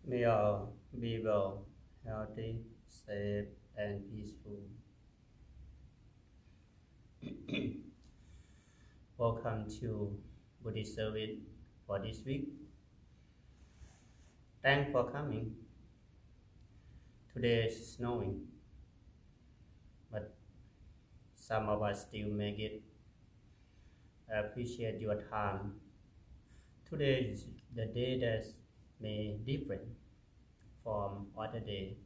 May all be well, healthy, safe, and peaceful. Welcome to Buddhist service for this week. Thanks for coming. Today is snowing, but some of us still make it. I appreciate your time. Today is the day that may different from other day.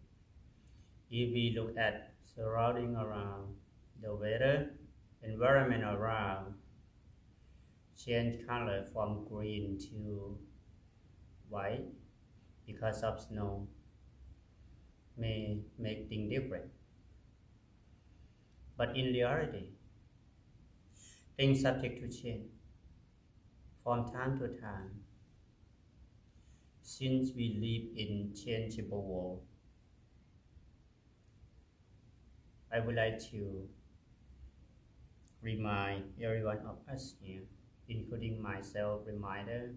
If we look at surrounding around, the weather, environment around, change color from green to white because of snow may make things different. But in reality, things subject to change from time to time. Since we live in changeable world, I would like to remind every one of us here, including myself, reminder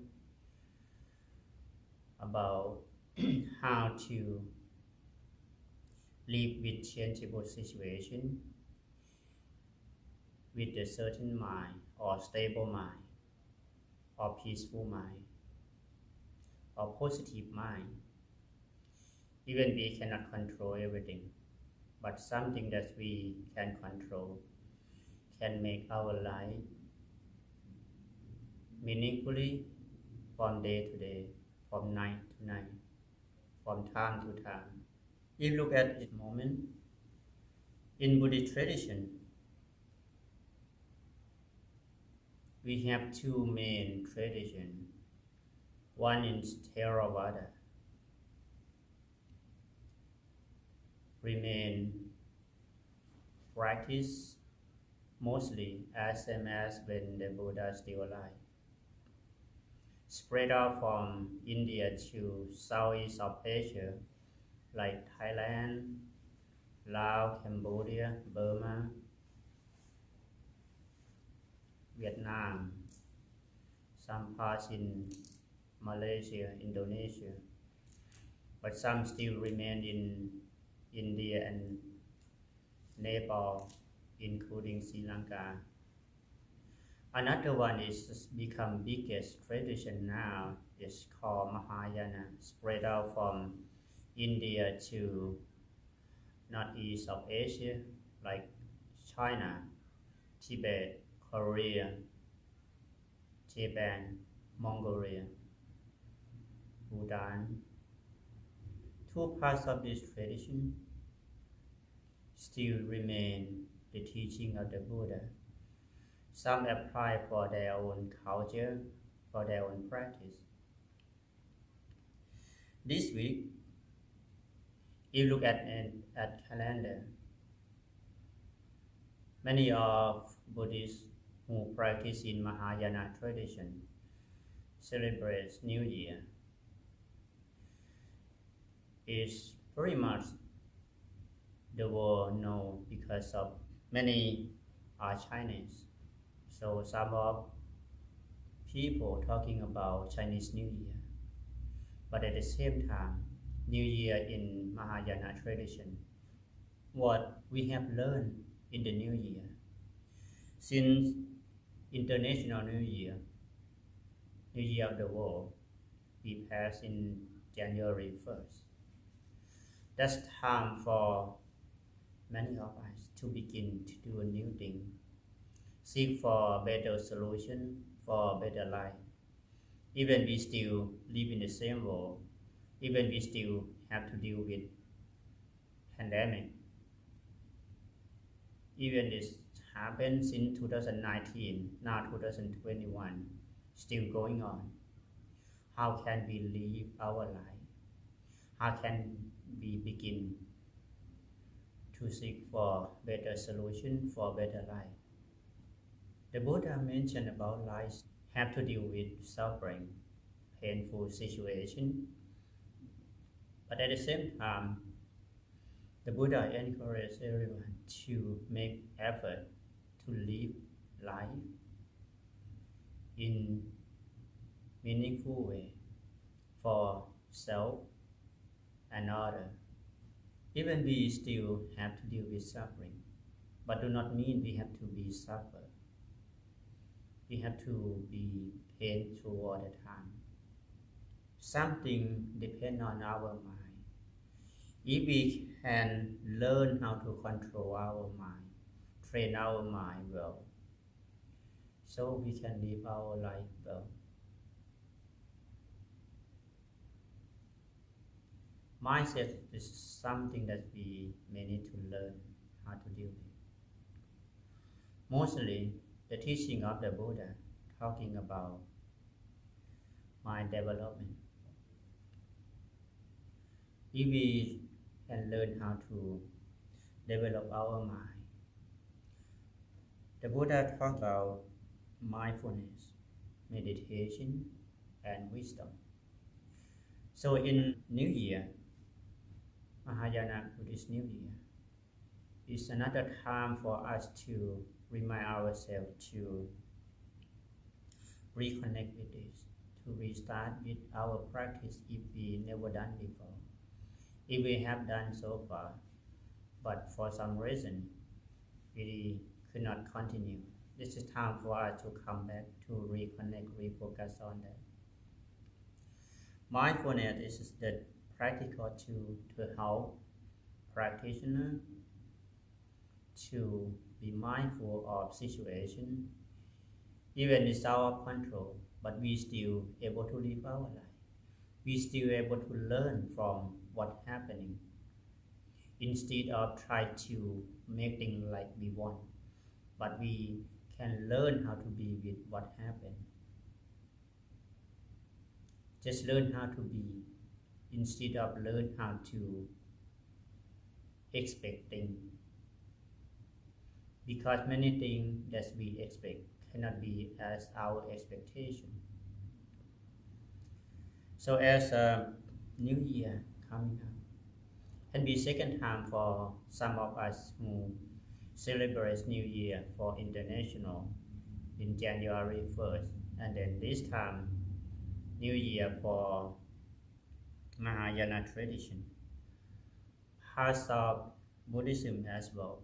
about how to live with changeable situation with a certain mind or stable mind or peaceful mind or positive mind. Even we cannot control everything, but something that we can control can make our life meaningfully from day to day, from night to night, from time to time. If you look at this moment, in Buddhist tradition, we have two main traditions. One is Theravada, remain practice mostly as same as when the Buddha still alive. Spread out from India to Southeast of Asia, like Thailand, Laos, Cambodia, Burma, Vietnam, some parts in Malaysia, Indonesia, but some still remain in India and Nepal, including Sri Lanka. Another one is become biggest tradition now. It's called Mahayana, spread out from India to northeast of Asia, like China, Tibet, Korea, Japan, Mongolia, Bhutan. Two parts of this tradition still remain the teaching of the Buddha. Some apply for their own culture, for their own practice. This week, if you look at calendar, many of Buddhists who practice in Mahayana tradition celebrate New Year. Is very much the world know because of many are Chinese. So some of people talking about Chinese New Year. But at the same time, New Year in Mahayana tradition, what we have learned in the New Year, since International New Year of the world, we pass in January 1st. That's time for many of us to begin to do a new thing, seek for a better solution, for a better life. Even we still live in the same world, even we still have to deal with pandemic. Even this happened since 2019, now 2021, still going on. How can we live our life? How can we begin to seek for better solution, for better life? The Buddha mentioned about life have to deal with suffering, painful situation, but at the same time, the Buddha encouraged everyone to make effort to live life in meaningful way for self, another. Even we still have to deal with suffering, but do not mean we have to be suffer. We have to be painful all the time. Something depends on our mind. If we can learn how to control our mind, train our mind well, so we can live our life well. Mindset is something that we may need to learn how to deal with. Mostly, the teaching of the Buddha talking about mind development. If we can learn how to develop our mind, the Buddha talked about mindfulness, meditation, and wisdom. So in New Year, Mahayana Buddhist New Year, is another time for us to remind ourselves to reconnect with this, to restart with our practice if we never done before. If we have done so far, but for some reason we could not continue, this is time for us to come back, to reconnect, refocus on that. Mindfulness is the practical tool to help practitioner to be mindful of situation, even it's out of control, but we still able to live our life. We still able to learn from what's happening, instead of try to make things like we want, but we can learn how to be with what happened. Just learn how to be, instead of learn how to expect things. Because many things that we expect cannot be as our expectation. So as a New Year coming up, can be second time for some of us who celebrate New Year for international in January 1st, and then this time New Year for Mahayana tradition, parts of Buddhism as well.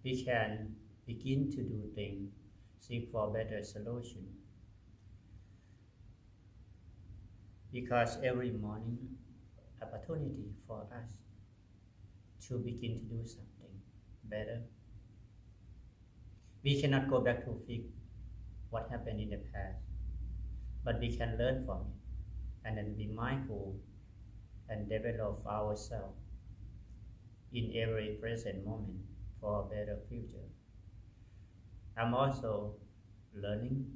We can begin to do things, seek for better solution. Because every morning, opportunity for us to begin to do something better. We cannot go back to fix what happened in the past, but we can learn from it and then be mindful and develop ourselves in every present moment for a better future. I'm also learning,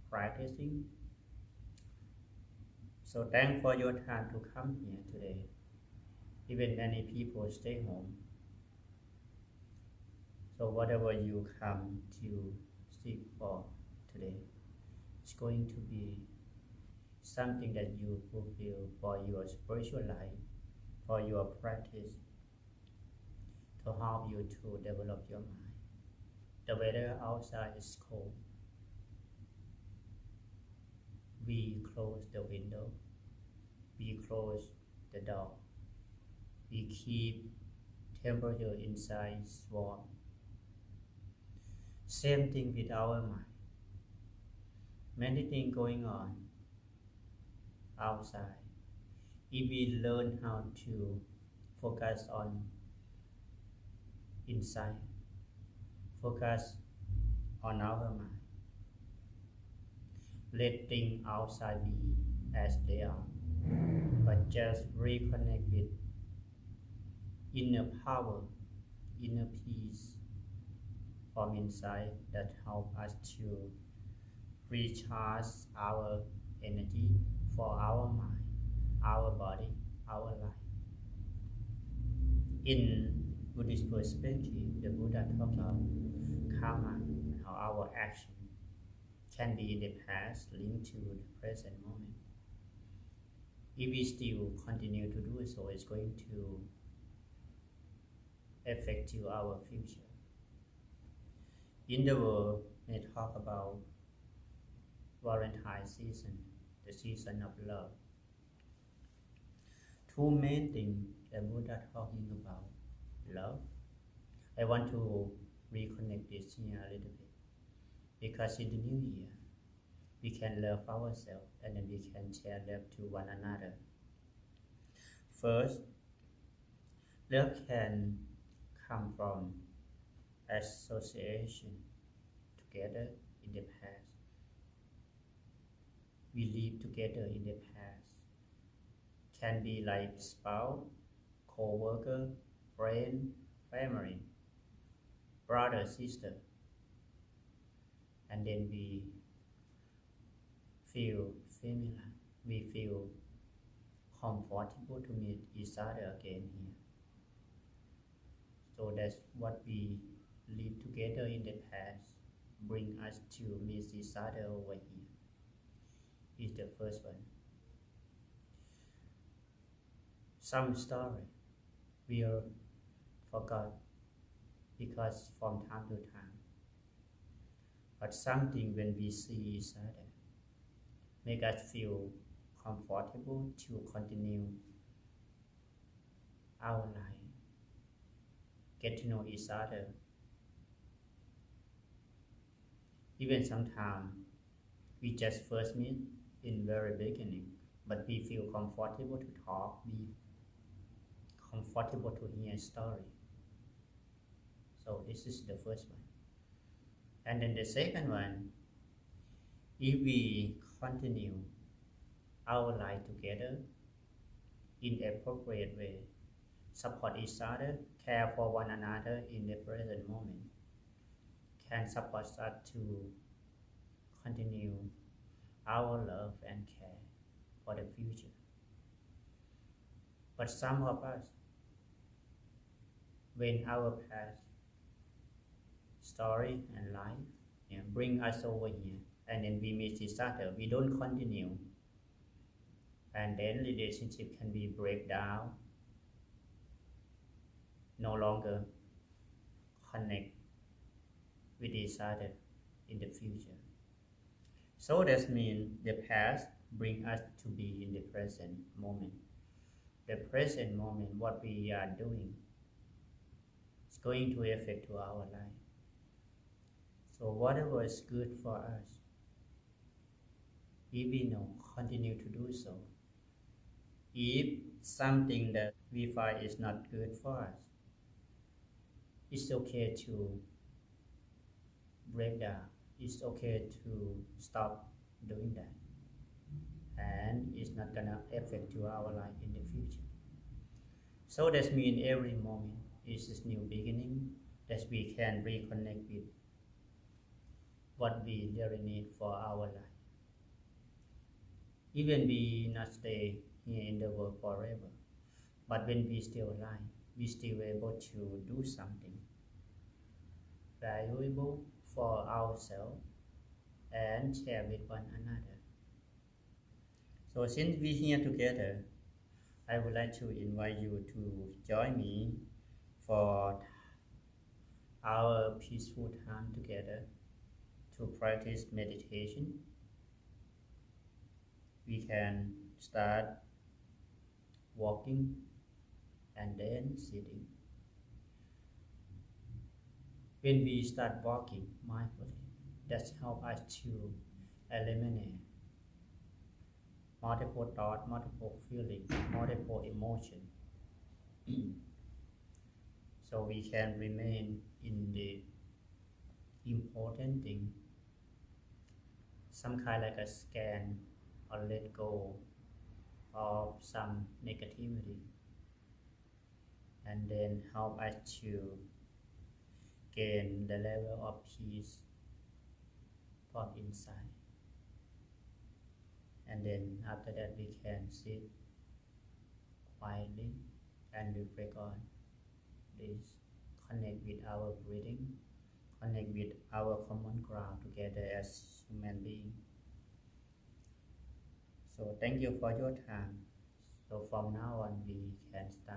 practicing. So thanks for your time to come here today. Even many people stay home. So whatever you come to seek for today, it's going to be something that you fulfill for your spiritual life, for your practice, to help you to develop your mind. The weather outside is cold. We close the window. We close the door. We keep temperature inside warm. Same thing with our mind. Many things going on outside. If we learn how to focus on inside, focus on our mind, let things outside be as they are, but just reconnect with inner power, inner peace from inside that help us to recharge our energy for our mind, our body, our life. In Buddhist perspective, the Buddha talks about karma, how our action can be in the past linked to the present moment. If we still continue to do so, it's going to affect our future. In the world, they talk about Valentine season, the season of love. two main things the Buddha talking about love. I want to reconnect this here a little bit because in the new year we can love ourselves and then we can share love to one another. First, love can come from association together in the past. We live together in the past. Can be like spouse, co-worker, friend, family, brother, sister. And then we feel familiar. We feel comfortable to meet each other again here. So that's what we live together in the past bring us to meet each other over here. Is the first one. Some story we are forgot because from time to time. But something when we see each other make us feel comfortable to continue our life, get to know each other. Even sometimes we just first meet in very beginning, but we feel comfortable to talk, be comfortable to hear a story. So this is the first one. And then the second one, if we continue our life together in appropriate way, support each other, care for one another in the present moment, can support us to continue our love and care for the future. But some of us, when our past story and life bring us over here, and then we meet each other, we don't continue, and then relationship can be break down, no longer connect with each other in the future. So that means the past bring us to be in the present moment. The present moment, what we are doing, is going to affect to our life. So whatever is good for us, if we know, continue to do so. If something that we find is not good for us, it's okay to break down. It's okay to stop doing that. And it's not gonna affect to our life in the future. So that means every moment is this new beginning that we can reconnect with what we really need for our life. Even we not stay here in the world forever, but when we still alive, we still able to do something valuable for ourselves and share with one another. So since we here together, I would like to invite you to join me for our peaceful time together to practice meditation. We can start walking and then sitting. When we start walking mindfully, that helps us to eliminate multiple thoughts, multiple feelings, multiple emotions. So we can remain in the important thing, some kind like a scan or let go of some negativity, and then help us to gain the level of peace from inside. And then after that we can sit quietly and reflect on this, connect with our breathing, connect with our common ground together as human beings. So thank you for your time. So from now on we can start